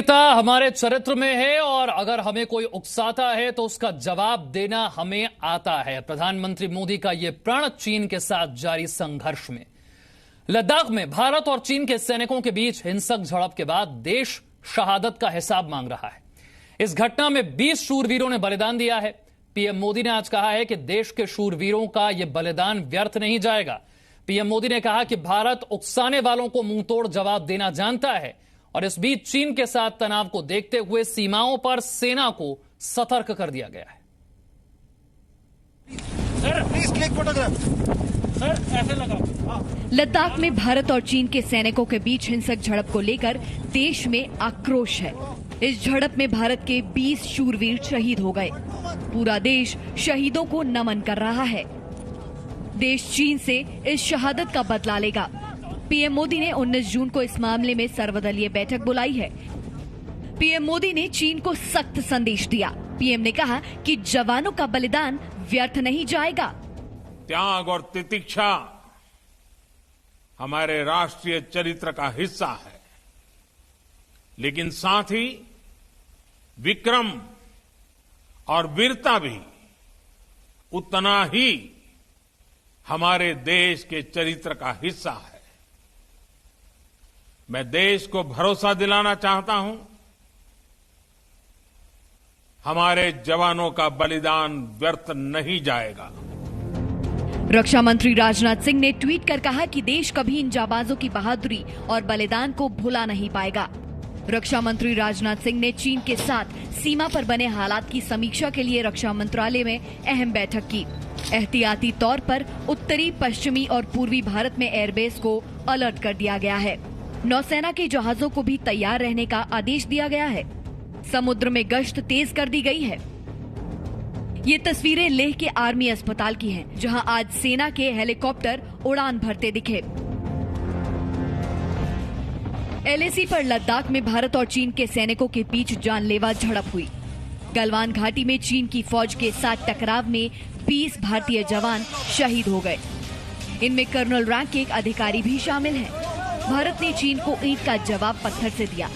वीरता हमारे चरित्र में है और अगर हमें कोई उकसाता है तो उसका जवाब देना हमें आता है। प्रधानमंत्री मोदी का यह प्रण चीन के साथ जारी संघर्ष में। लद्दाख में भारत और चीन के सैनिकों के बीच हिंसक झड़प के बाद देश शहादत का हिसाब मांग रहा है। इस घटना में 20 शूरवीरों ने बलिदान दिया है। पीएम मोदी ने आज कहा है कि देश के शूरवीरों का यह बलिदान व्यर्थ नहीं जाएगा। पीएम मोदी ने कहा कि भारत उकसाने वालों को मुंहतोड़ जवाब देना जानता है और इस बीच चीन के साथ तनाव को देखते हुए सीमाओं पर सेना को सतर्क कर दिया गया है। Sir please click photograph. Sir ऐसे लगा। लद्दाख में भारत और चीन के सैनिकों के बीच हिंसक झड़प को लेकर देश में आक्रोश है। इस झड़प में भारत के 20 शूरवीर शहीद हो गए। पूरा देश शहीदों को नमन कर रहा है। देश चीन से इस शहादत का बदला लेगा। पीएम मोदी ने 19 जून को इस मामले में सर्वदलीय बैठक बुलाई है। पीएम मोदी ने चीन को सख्त संदेश दिया। पीएम ने कहा कि जवानों का बलिदान व्यर्थ नहीं जाएगा। त्याग और तितिक्षा हमारे राष्ट्रीय चरित्र का हिस्सा है, लेकिन साथ ही विक्रम और वीरता भी उतना ही हमारे देश के चरित्र का हिस्सा है। मैं देश को भरोसा दिलाना चाहता हूं, हमारे जवानों का बलिदान व्यर्थ नहीं जाएगा। रक्षा मंत्री राजनाथ सिंह ने ट्वीट कर कहा कि देश कभी इन जाबाजों की बहादुरी और बलिदान को भुला नहीं पाएगा। रक्षा मंत्री राजनाथ सिंह ने चीन के साथ सीमा पर बने हालात की समीक्षा के लिए रक्षा मंत्रालय में अहम बैठक की। एहतियाती तौर पर उत्तरी, पश्चिमी और पूर्वी भारत में एयरबेस को अलर्ट कर दिया गया है। नौसेना के जहाजों को भी तैयार रहने का आदेश दिया गया है। समुद्र में गश्त तेज कर दी गई है। ये तस्वीरें लेह के आर्मी अस्पताल की हैं, जहां आज सेना के हेलीकॉप्टर उड़ान भरते दिखे। एलएसी पर लद्दाख में भारत और चीन के सैनिकों के बीच जानलेवा झड़प हुई। गलवान घाटी में चीन की फौज के साथ टकराव में 20 भारतीय जवान शहीद हो गए। इनमें कर्नल रैंक के एक अधिकारी भी शामिल हैं। भारत ने चीन को ईंट का जवाब पत्थर से दिया।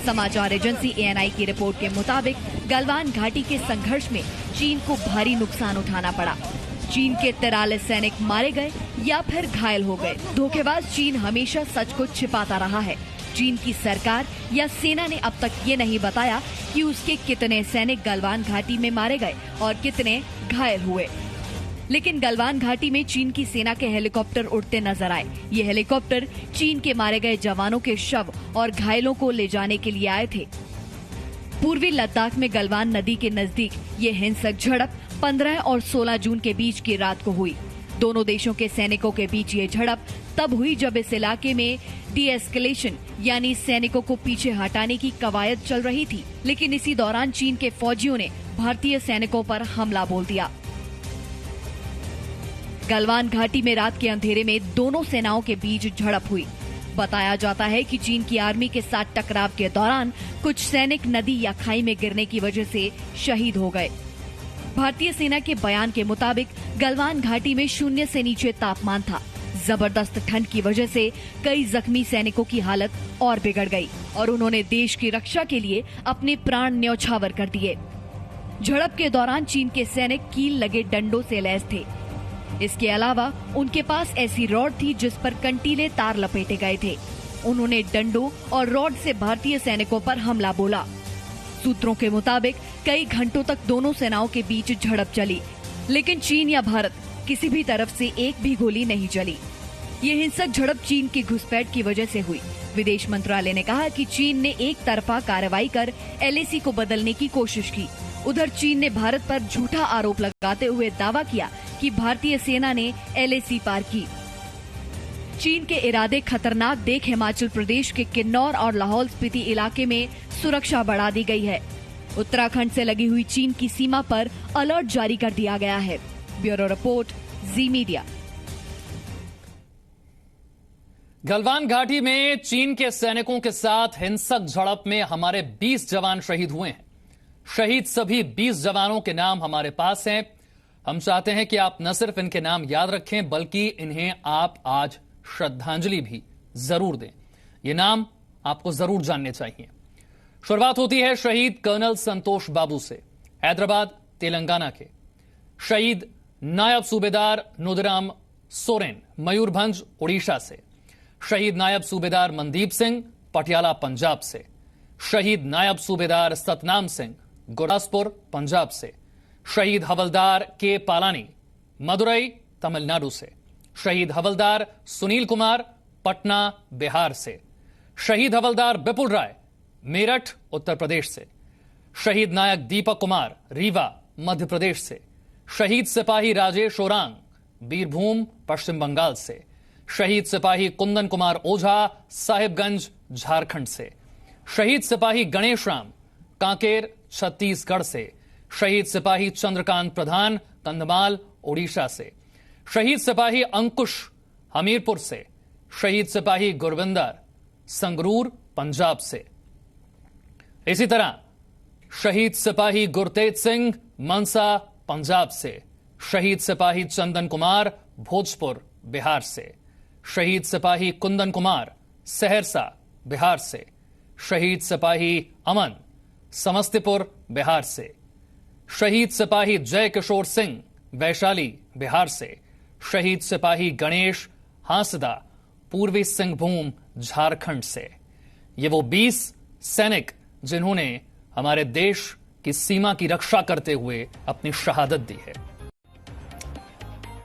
समाचार एजेंसी एएनआई की रिपोर्ट के मुताबिक गलवान घाटी के संघर्ष में चीन को भारी नुकसान उठाना पड़ा। चीन के 43 सैनिक मारे गए या फिर घायल हो गए। धोखेबाज चीन हमेशा सच को छिपाता रहा है। चीन की सरकार या सेना ने अब तक ये नहीं बताया कि उसके कितने सैनिक गलवान घाटी में मारे गए और कितने घायल हुए। लेकिन गलवान घाटी में चीन की सेना के हेलीकॉप्टर उड़ते नजर आए। ये हेलीकॉप्टर चीन के मारे गए जवानों के शव और घायलों को ले जाने के लिए आए थे। पूर्वी लद्दाख में गलवान नदी के नजदीक ये हिंसक झड़प 15 और 16 जून के बीच की रात को हुई। दोनों देशों के सैनिकों के बीच ये झड़प तब हुई जब इस इलाके में डी-एस्केलेशन यानी सैनिकों को पीछे हटाने की कवायद चल रही थी। लेकिन इसी दौरान चीन के फौजियों ने भारतीय सैनिकों पर हमला बोल दिया। गलवान घाटी में रात के अंधेरे में दोनों सेनाओं के बीच झड़प हुई। बताया जाता है कि चीन की आर्मी के साथ टकराव के दौरान कुछ सैनिक नदी या खाई में गिरने की वजह से शहीद हो गए। भारतीय सेना के बयान के मुताबिक गलवान घाटी में 0 से नीचे तापमान था। जबरदस्त ठंड की वजह से कई जख्मी सैनिकों की हालत और बिगड़ गई और उन्होंने देश की रक्षा के लिए अपने प्राण न्यौछावर कर दिए। झड़प के दौरान चीन के सैनिक कील लगे डंडों से लैस थे। इसके अलावा उनके पास ऐसी रॉड थी जिस पर कंटीले तार लपेटे गए थे। उन्होंने डंडों और रॉड से भारतीय सैनिकों पर हमला बोला। सूत्रों के मुताबिक कई घंटों तक दोनों सेनाओं के बीच झड़प चली, लेकिन चीन या भारत किसी भी तरफ से एक भी गोली नहीं चली। ये हिंसक झड़प चीन की घुसपैठ की वजह से हुई। विदेश मंत्रालय ने कहा कि चीन ने एक तरफा कार्रवाई कर एलएसी को बदलने की कोशिश की। उधर चीन ने भारत पर झूठा आरोप लगाते हुए दावा किया कि भारतीय सेना ने एलएसी पार की। चीन के इरादे खतरनाक देख हिमाचल प्रदेश के किन्नौर और लाहौल स्पीति इलाके में सुरक्षा बढ़ा दी गई है। उत्तराखंड से लगी हुई चीन की सीमा पर अलर्ट जारी कर दिया गया है। ब्यूरो रिपोर्ट, जी मीडिया। गलवान घाटी में चीन के सैनिकों के साथ हिंसक झड़प में हमारे 20 जवान शहीद हुए हैं। शहीद सभी 20 जवानों के नाम हमारे पास हैं। हम चाहते हैं कि आप न सिर्फ इनके नाम याद रखें बल्कि इन्हें आप आज श्रद्धांजलि भी जरूर दें। ये नाम आपको जरूर जानने चाहिए। शुरुआत होती है शहीद कर्नल संतोष बाबू से, हैदराबाद तेलंगाना के। शहीद नायब सूबेदार नुदराम सोरेन, मयूरभंज उड़ीसा से। शहीद नायब सूबेदार मनदीप सिंह, पटियाला पंजाब से। शहीद नायब सूबेदार सतनाम सिंह, गुरदासपुर पंजाब से। शहीद हवलदार के पालानी, मदुरई तमिलनाडु से। शहीद हवलदार सुनील कुमार, पटना बिहार से। शहीद हवलदार विपुल राय, मेरठ उत्तर प्रदेश से। शहीद नायक दीपक कुमार, रीवा मध्य प्रदेश से। शहीद सिपाही राजेश ओरांग, बीरभूम पश्चिम बंगाल से। शहीद सिपाही कुंदन कुमार ओझा, साहिबगंज झारखंड से। शहीद सिपाही गणेश राम, कांकेर छत्तीसगढ़ से। शहीद सिपाही चंद्रकांत प्रधान, कंधमाल ओडिशा से। शहीद सिपाही अंकुश, हमीरपुर से। शहीद सिपाही गुरविंदर, संगरूर पंजाब से। इसी तरह शहीद सिपाही गुरतेज सिंह, मनसा पंजाब से। शहीद सिपाही चंदन कुमार, भोजपुर बिहार से। शहीद सिपाही कुंदन कुमार, सहरसा बिहार से। शहीद सिपाही अमन, समस्तीपुर बिहार से। शहीद सिपाही जय किशोर सिंह, वैशाली बिहार से। शहीद सिपाही गणेश हांसदा, पूर्वी सिंहभूम झारखंड से। ये वो 20 सैनिक जिन्होंने हमारे देश की सीमा की रक्षा करते हुए अपनी शहादत दी है।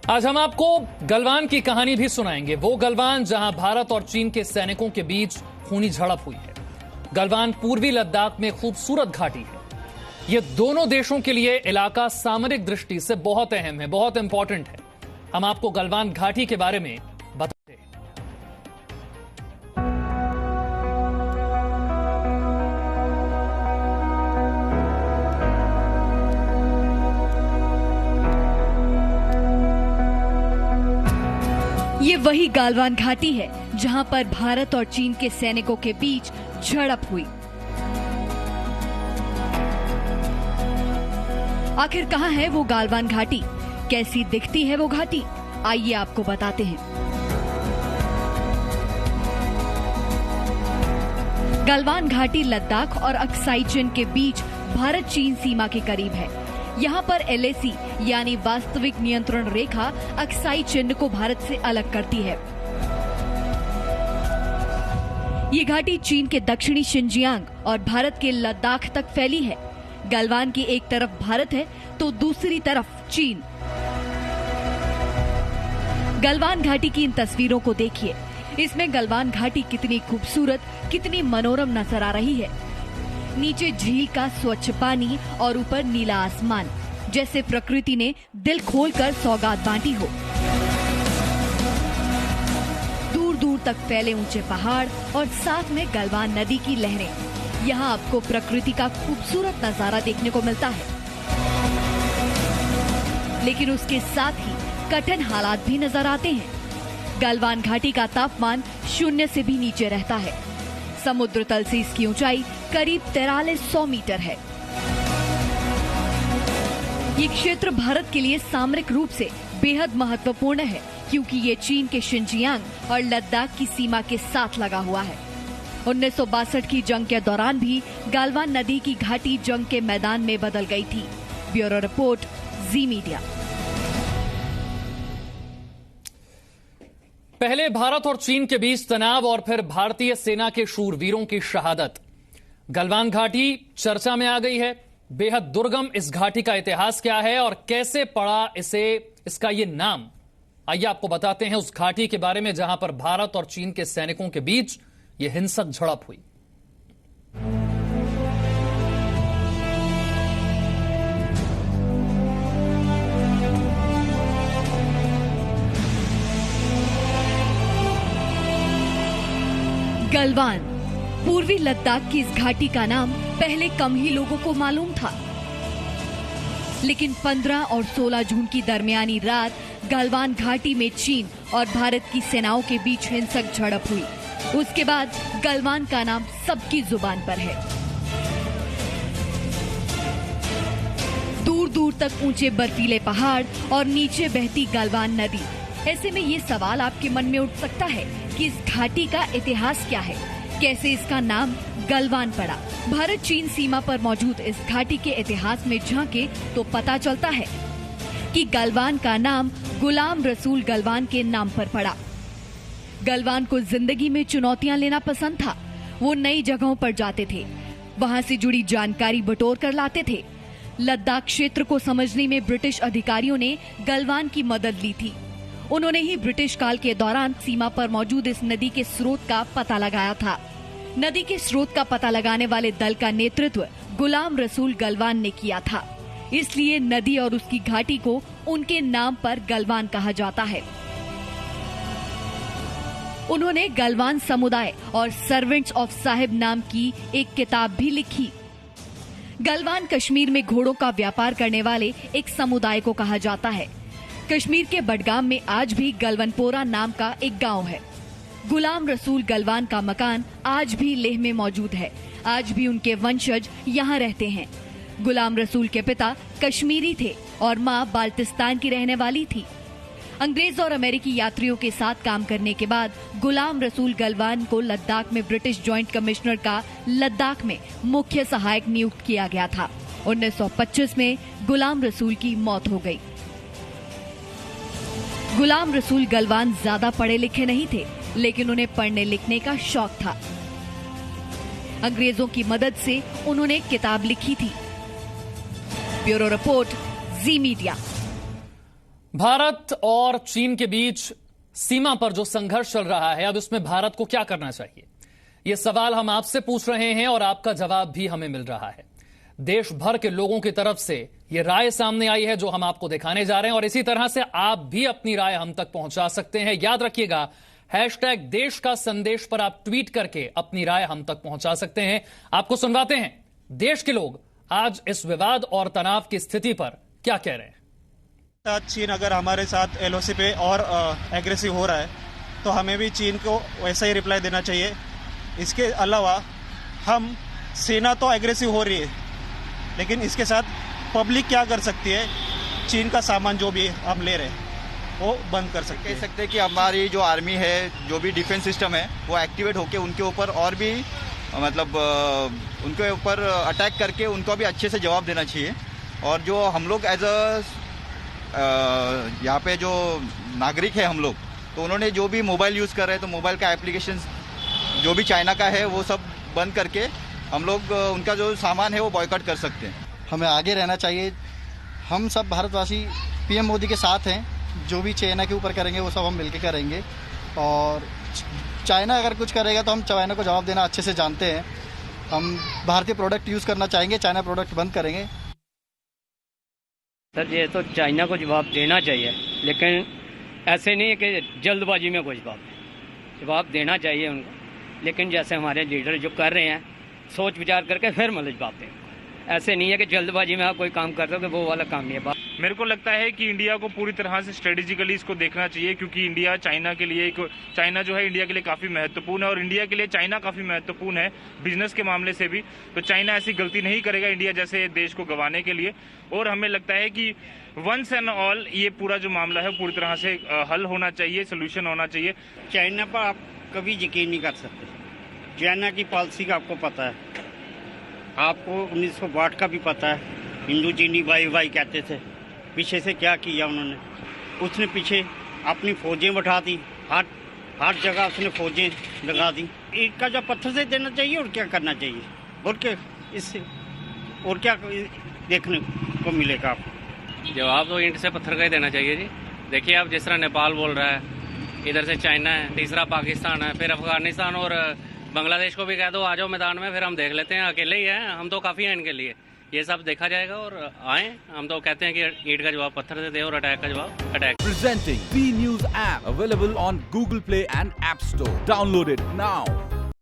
आज हम आपको गलवान की कहानी भी सुनाएंगे, वो गलवान जहां भारत और चीन के सैनिकों के बीच खूनी झड़प हुई है। गलवान पूर्वी लद्दाख में खूबसूरत घाटी है। ये दोनों देशों के लिए इलाका सामरिक दृष्टि से बहुत अहम है, बहुत इंपॉर्टेंट है। हम आपको गलवान घाटी के बारे में बताते हैं। ये वही गालवान घाटी है जहां पर भारत और चीन के सैनिकों के बीच झड़प हुई। आखिर कहां है वो गालवान घाटी, कैसी दिखती है वो घाटी, आइए आपको बताते हैं। गलवान घाटी लद्दाख और अक्साई चिन के बीच भारत चीन सीमा के करीब है। यहाँ पर LAC यानी वास्तविक नियंत्रण रेखा अक्साई चिन को भारत से अलग करती है। ये घाटी चीन के दक्षिणी शिनजियांग और भारत के लद्दाख तक फैली है। गलवान की एक तरफ भारत है तो दूसरी तरफ चीन। गलवान घाटी की इन तस्वीरों को देखिए। इसमें गलवान घाटी कितनी खूबसूरत, कितनी मनोरम नजर आ रही है। नीचे झील का स्वच्छ पानी और ऊपर नीला आसमान, जैसे प्रकृति ने दिल खोलकर सौगात बांटी हो। दूर दूर तक फैले ऊंचे पहाड़ और साथ में गलवान नदी की लहरें। यहाँ आपको प्रकृति का खूबसूरत नजारा देखने को मिलता है, लेकिन उसके साथ ही कठिन हालात भी नजर आते हैं। गलवान घाटी का तापमान 0 से भी नीचे रहता है। समुद्र तल से इसकी ऊंचाई करीब 4300 मीटर है। ये क्षेत्र भारत के लिए सामरिक रूप से बेहद महत्वपूर्ण है, क्योंकि ये चीन के शिनजियांग और लद्दाख की सीमा के साथ लगा हुआ है। 1962 की जंग के दौरान भी गलवान नदी की घाटी जंग के मैदान में बदल गई थी। ब्यूरो रिपोर्ट, जी मीडिया। पहले भारत और चीन के बीच तनाव और फिर भारतीय सेना के शूरवीरों की शहादत। गलवान घाटी चर्चा में आ गई है। बेहद दुर्गम इस घाटी का इतिहास क्या है और कैसे पड़ा इसका ये नाम, आइए आपको बताते हैं उस घाटी के बारे में जहां पर भारत और चीन के सैनिकों के बीच ये हिंसक झड़प हुई। गलवान पूर्वी लद्दाख की इस घाटी का नाम पहले कम ही लोगों को मालूम था, लेकिन 15 और 16 जून की दरमियानी रात गलवान घाटी में चीन और भारत की सेनाओं के बीच हिंसक झड़प हुई। उसके बाद गलवान का नाम सबकी जुबान पर है। दूर दूर तक ऊंचे बर्फीले पहाड़ और नीचे बहती गलवान नदी। ऐसे में ये सवाल आपके मन में उठ सकता है कि इस घाटी का इतिहास क्या है। कैसे इसका नाम गलवान पड़ा? भारत चीन सीमा पर मौजूद इस घाटी के इतिहास में झांके तो पता चलता है कि गलवान का नाम गुलाम रसूल गलवान के नाम पर पड़ा। गलवान को जिंदगी में चुनौतियां लेना पसंद था। वो नई जगहों पर जाते थे, वहां से जुड़ी जानकारी बटोर कर लाते थे। लद्दाख क्षेत्र को समझने में ब्रिटिश अधिकारियों ने गलवान की मदद ली थी। उन्होंने ही ब्रिटिश काल के दौरान सीमा पर मौजूद इस नदी के स्रोत का पता लगाया था। नदी के स्रोत का पता लगाने वाले दल का नेतृत्व गुलाम रसूल गलवान ने किया था। इसलिए नदी और उसकी घाटी को उनके नाम पर गलवान कहा जाता है। उन्होंने गलवान समुदाय और सर्वेंट्स ऑफ साहिब नाम की एक किताब भी लिखी। गलवान कश्मीर में घोड़ों का व्यापार करने वाले एक समुदाय को कहा जाता है। कश्मीर के बडगाम में आज भी गलवनपोरा नाम का एक गांव है। गुलाम रसूल गलवान का मकान आज भी लेह में मौजूद है। आज भी उनके वंशज यहाँ रहते हैं। गुलाम रसूल के पिता कश्मीरी थे और माँ बाल्टिस्तान की रहने वाली थी। अंग्रेज और अमेरिकी यात्रियों के साथ काम करने के बाद गुलाम रसूल गलवान को लद्दाख में ब्रिटिश जॉइंट कमिश्नर का लद्दाख में मुख्य सहायक नियुक्त किया गया था। 1925 में गुलाम रसूल की मौत हो गई। गुलाम रसूल गलवान ज्यादा पढ़े लिखे नहीं थे, लेकिन उन्हें पढ़ने लिखने का शौक था। अंग्रेजों की मदद से उन्होंने एक किताब लिखी थी। ब्यूरो रिपोर्ट, जी मीडिया। भारत और चीन के बीच सीमा पर जो संघर्ष चल रहा है, अब इसमें भारत को क्या करना चाहिए? ये सवाल हम आपसे पूछ रहे हैं और आपका जवाब भी हमें मिल रहा है। देश भर के लोगों की तरफ से ये राय सामने आई है जो हम आपको दिखाने जा रहे हैं, और इसी तरह से आप भी अपनी राय हम तक पहुंचा सकते हैं। याद रखिएगा, #देश का संदेश पर आप ट्वीट करके अपनी राय हम तक पहुंचा सकते हैं। आपको सुनवाते हैं देश के लोग आज इस विवाद और तनाव की स्थिति पर क्या कह रहे हैं। चीन अगर हमारे साथ LOC पे और एग्रेसिव हो रहा है तो हमें भी चीन को वैसा ही रिप्लाई देना चाहिए। इसके अलावा हम सेना तो एग्रेसिव हो रही है, लेकिन इसके साथ पब्लिक क्या कर सकती है? चीन का सामान जो भी हम ले रहे हैं वो बंद कर सकते हैं। कह सकते हैं कि हमारी जो आर्मी है, जो भी डिफेंस सिस्टम है, वो एक्टिवेट होकर उनके ऊपर और भी मतलब उनके ऊपर अटैक करके उनको भी अच्छे से जवाब देना चाहिए। और जो हम लोग एज यहाँ पे जो नागरिक है हम लोग, तो उन्होंने जो भी मोबाइल यूज़ कर रहे हैं, तो मोबाइल का एप्लीकेशन जो भी चाइना का है वो सब बंद करके हम लोग उनका जो सामान है वो बॉयकॉट कर सकते हैं। हमें आगे रहना चाहिए। हम सब भारतवासी PM मोदी के साथ हैं। जो भी चाइना के ऊपर करेंगे वो सब हम मिलकर करेंगे, और चाइना अगर कुछ करेगा तो हम चाइना को जवाब देना अच्छे से जानते हैं। हम भारतीय प्रोडक्ट यूज़ करना चाहेंगे, चाइना प्रोडक्ट बंद करेंगे। सर, ये तो चाइना को जवाब देना चाहिए, लेकिन ऐसे नहीं है कि जल्दबाजी में कोई जवाब देना चाहिए उनको। लेकिन जैसे हमारे लीडर जो कर रहे हैं, सोच विचार करके फिर मतलब जवाब दें। ऐसे नहीं है कि जल्दबाजी में आप कोई काम कर दो, कि वो वाला काम नहीं है। मेरे को लगता है कि इंडिया को पूरी तरह से स्ट्रेटेजिकली इसको देखना चाहिए, क्योंकि इंडिया चाइना के लिए चाइना जो है इंडिया के लिए काफी महत्वपूर्ण है, और इंडिया के लिए चाइना काफी महत्वपूर्ण है बिजनेस के मामले से भी। तो चाइना ऐसी गलती नहीं करेगा इंडिया जैसे देश को गंवाने के लिए। और हमें लगता है कि वंस एंड ऑल ये पूरा जो मामला है पूरी तरह से हल होना चाहिए, सोल्यूशन होना चाहिए। चाइना पर आप कभी यकीन नहीं कर सकते। चाइना की पॉलिसी का आपको पता है, आपको 1962 का भी पता है। हिंदू चीनी भाई कहते थे, पीछे से क्या किया उन्होंने? उसने पीछे अपनी फौजें बैठा दी, हर जगह उसने फौजें लगा दी। ईंट का जब पत्थर से देना चाहिए, और क्या करना चाहिए? और क्या इससे और क्या देखने को मिलेगा आपको? जवाब तो ईंट से पत्थर का ही देना चाहिए जी। देखिए, आप जिस तरह नेपाल बोल रहा है, इधर से चाइना है, तीसरा पाकिस्तान है, फिर अफगानिस्तान और बांग्लादेश को भी कह दो आ जाओ मैदान में, फिर हम देख लेते हैं। अकेले ही हैं हम तो, काफ़ी हैं इनके लिए। ये सब देखा जाएगा और आए। हम तो कहते हैं कि ईंट का जवाब पत्थर से दे और अटैक का जवाब attack. Presenting B News app available on Google Play and App Store. Download it now.